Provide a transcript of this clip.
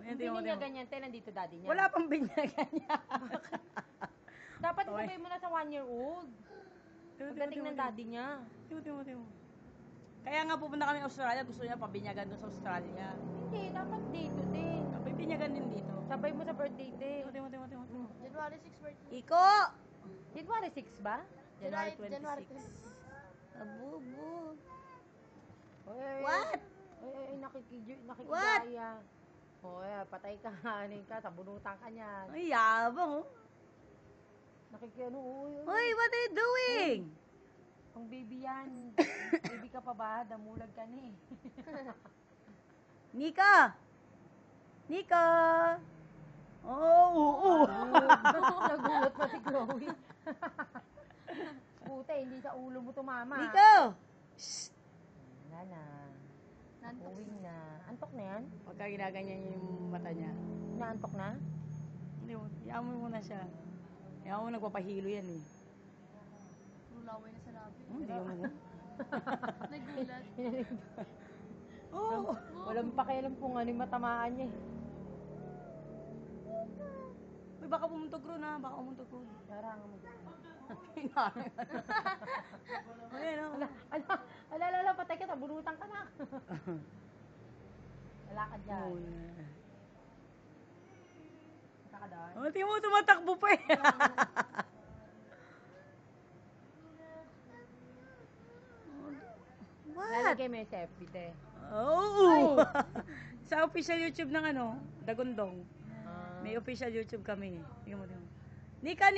Ayan, Hindi tingnan mo, niya tingnan mo. ganyan, te, nandito daddy niya. Wala pang binyagan niya. Dapat Okay. isabay mo na sa 1-year-old. Pagdating ng daddy niya. Timo. Kaya nga pupunta kami Australia, gusto niya pabinyagan doon sa Australia. Hindi, dapat dito, te. May binyagan din dito. Sabay mo sa birthday, te. Timo. January 6 birthday. Iko! January 6 ba? January January 26. Abubu. Oy, What? Ay, nakikigaya. Oy, patay ka, hanin ka, sabunutan ka niyan. Ay, yabang oh. Uy. Hoy, what are you doing? Ang baby yan. Baby ka pa ba? Damulag ka ni. Nika! Nika! Oh. Nagulat pa si Chloe. Puta, hindi sa ulo mo tumama. Nika! Shh! Wala na. Nantok. Uwing na. Antok na yan? Pagka ginaganyan niya yung mata niya. Naantok na? Hindi mo, iyan mo muna siya. Iyan mo nagpapahilo yan eh. Lulaway na sa labi. Hindi mo. Nagulat. Oo. Walang pakialam kung ano yung matamaan niya. Uy, baka pumuntog ron ha. Baka pumuntog ron. Sarang mo. Ayan o. Alala, patay ka, tabunutan ka na. Wala ka dyan. Wala ka doon. Oh, tingnan mo, tumatakbo pa eh. What? Lalagay mo yung FB, te. Oo. Sa official YouTube ng ano, Dagundong. Ah. May official YouTube kami. Tingnan mo. Nika!